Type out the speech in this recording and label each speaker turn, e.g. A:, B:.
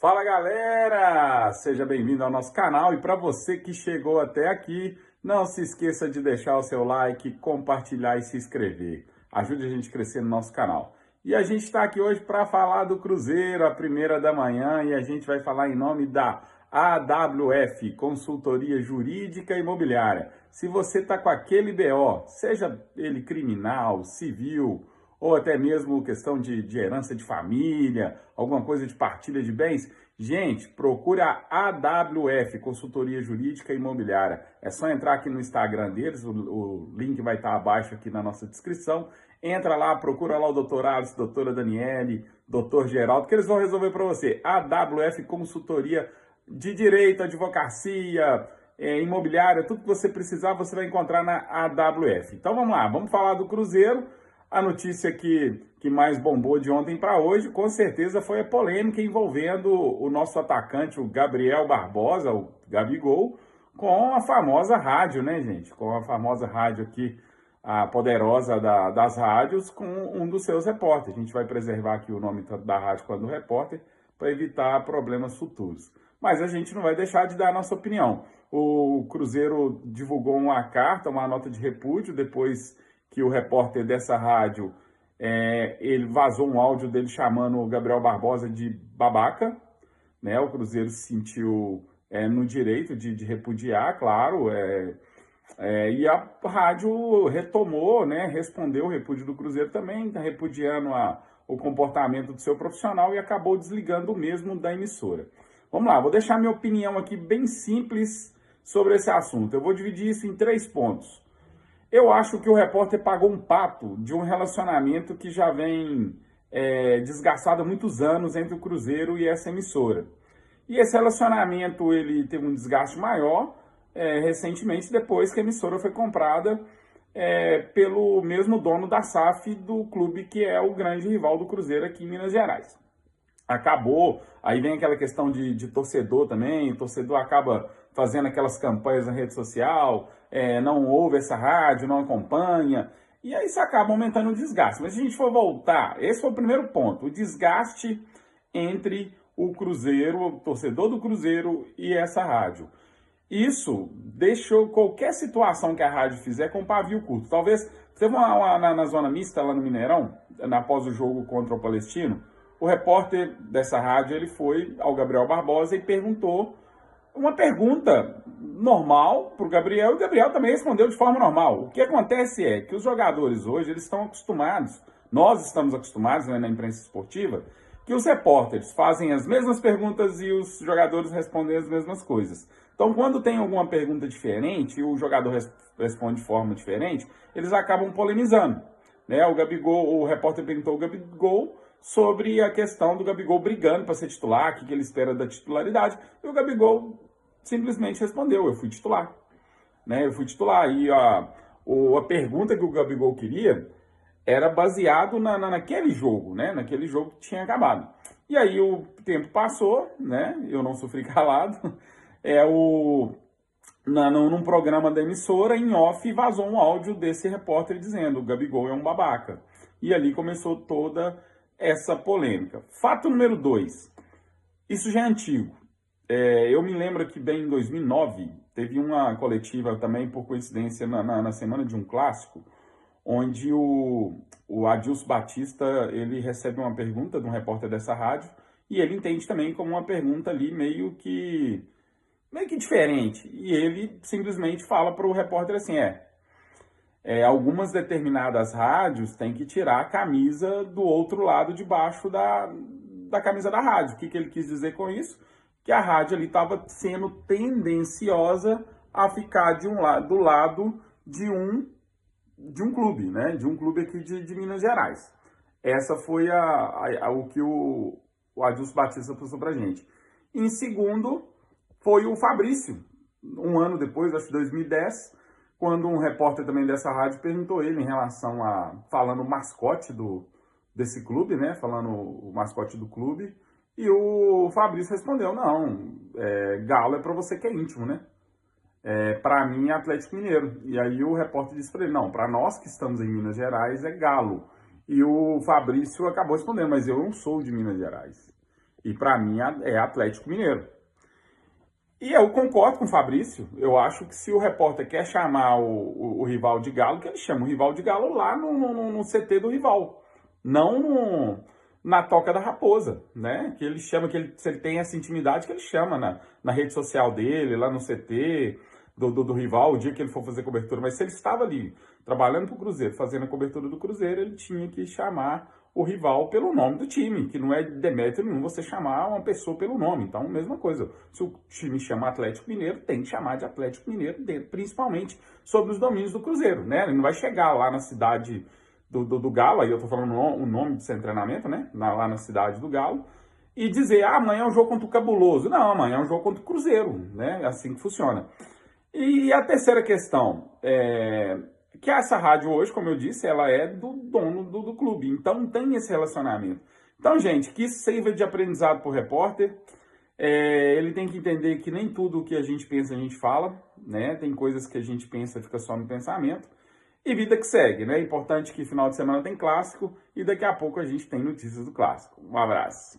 A: Fala galera, seja bem-vindo ao nosso canal e para você que chegou até aqui, não se esqueça de deixar o seu like, compartilhar e se inscrever. Ajude a gente a crescer no nosso canal. E a gente está aqui hoje para falar do Cruzeiro, a primeira da manhã, e a gente vai falar em nome da AWF, Consultoria Jurídica e Imobiliária. Se você está com aquele BO, seja ele criminal, civil, ou até mesmo questão de herança de família, alguma coisa de partilha de bens, gente, procure a AWF, Consultoria Jurídica e Imobiliária. É só entrar aqui no Instagram deles, o link vai estar abaixo aqui na nossa descrição. Entra lá, procura lá o doutor Alisson, doutora Daniele, doutor Geraldo, que eles vão resolver para você. AWF, Consultoria de Direito, Advocacia, Imobiliária, tudo que você precisar, você vai encontrar na AWF. Então vamos lá, vamos falar do Cruzeiro. A notícia que mais bombou de ontem para hoje, com certeza, foi a polêmica envolvendo o nosso atacante, o Gabriel Barbosa, o Gabigol, com a famosa rádio, né, gente? Com a famosa rádio aqui, a poderosa das rádios, com um dos seus repórteres. A gente vai preservar aqui o nome tanto da rádio quanto do repórter, para evitar problemas futuros. Mas a gente não vai deixar de dar a nossa opinião. O Cruzeiro divulgou uma carta, uma nota de repúdio, depois que o repórter dessa rádio, ele vazou um áudio dele chamando o Gabriel Barbosa de babaca, né? O Cruzeiro se sentiu no direito de repudiar, claro, e a rádio retomou, né? Respondeu o repúdio do Cruzeiro também, está repudiando o comportamento do seu profissional e acabou desligando o mesmo da emissora. Vamos lá, vou deixar minha opinião aqui bem simples sobre esse assunto. Eu vou dividir isso em 3 pontos. Eu acho que o repórter pagou um pato de um relacionamento que já vem desgastado há muitos anos entre o Cruzeiro e essa emissora. E esse relacionamento ele teve um desgaste maior recentemente, depois que a emissora foi comprada pelo mesmo dono da SAF do clube, que é o grande rival do Cruzeiro aqui em Minas Gerais. Acabou, aí vem aquela questão de torcedor também, o torcedor acaba fazendo aquelas campanhas na rede social, não ouve essa rádio, não acompanha, e aí isso acaba aumentando o desgaste. Mas se a gente for voltar, esse foi o primeiro ponto, o desgaste entre o Cruzeiro, o torcedor do Cruzeiro e essa rádio. Isso deixou qualquer situação que a rádio fizer com pavio curto. Talvez, você vai na zona mista lá no Mineirão, após o jogo contra o Palestino, o repórter dessa rádio ele foi ao Gabriel Barbosa e perguntou uma pergunta normal para o Gabriel, e o Gabriel também respondeu de forma normal. O que acontece é que os jogadores hoje eles estão acostumados, nós estamos acostumados, né, na imprensa esportiva, que os repórteres fazem as mesmas perguntas e os jogadores respondem as mesmas coisas. Então, quando tem alguma pergunta diferente e o jogador responde de forma diferente, eles acabam polemizando, né? O repórter perguntou ao Gabigol sobre a questão do Gabigol brigando para ser titular, o que ele espera da titularidade, e o Gabigol simplesmente respondeu, eu fui titular. Né? Eu fui titular, e a pergunta que o Gabigol queria era baseado naquele jogo, né? Naquele jogo que tinha acabado. E aí o tempo passou, né? Eu não sofri calado, num programa da emissora, em off, vazou um áudio desse repórter dizendo, o Gabigol é um babaca. E ali começou toda essa polêmica. Fato número 2, isso já é antigo. Eu me lembro que bem em 2009, teve uma coletiva também, por coincidência, na semana de um clássico, onde o Adilson Batista, ele recebe uma pergunta de um repórter dessa rádio, e ele entende também como uma pergunta ali meio que diferente. E ele simplesmente fala para o repórter assim, algumas determinadas rádios têm que tirar a camisa do outro lado de baixo da camisa da rádio. O que ele quis dizer com isso? Que a rádio ali estava sendo tendenciosa a ficar do lado de um clube, né? De um clube aqui de Minas Gerais. Essa foi o que o Adilson Batista passou pra gente. Em segundo, foi o Fabrício, um ano depois, acho que 2010, quando um repórter também dessa rádio perguntou ele em relação falando o mascote desse clube, né? Falando o mascote do clube. E o Fabrício respondeu, não, Galo é para você que é íntimo, né? Para mim é Atlético Mineiro. E aí o repórter disse para ele, não, para nós que estamos em Minas Gerais é Galo. E o Fabrício acabou respondendo, mas eu não sou de Minas Gerais. E para mim é Atlético Mineiro. E eu concordo com o Fabrício. Eu acho que se o repórter quer chamar o rival de Galo, que ele chama o rival de Galo lá no CT do rival. Não na Toca da Raposa, né? Que ele chama, se ele tem essa intimidade, que ele chama na rede social dele, lá no CT do rival, o dia que ele for fazer cobertura. Mas se ele estava ali trabalhando para o Cruzeiro, fazendo a cobertura do Cruzeiro, ele tinha que chamar o rival pelo nome do time, que não é demérito nenhum você chamar uma pessoa pelo nome. Então, mesma coisa. Se o time chama Atlético Mineiro, tem que chamar de Atlético Mineiro, principalmente sobre os domínios do Cruzeiro, né? Ele não vai chegar lá na cidade do Galo, aí eu tô falando o nome do seu treinamento, né? Lá na cidade do Galo, e dizer, amanhã é um jogo contra o Cabuloso. Não, amanhã é um jogo contra o Cruzeiro, né? É assim que funciona. E a terceira questão, que essa rádio hoje, como eu disse, ela é do dono do clube, então tem esse relacionamento. Então, gente, que isso sirva de aprendizado para o repórter, ele tem que entender que nem tudo o que a gente pensa a gente fala, né? Tem coisas que a gente pensa e fica só no pensamento. E vida que segue, né? Importante que final de semana tem clássico e daqui a pouco a gente tem notícias do clássico. Um abraço.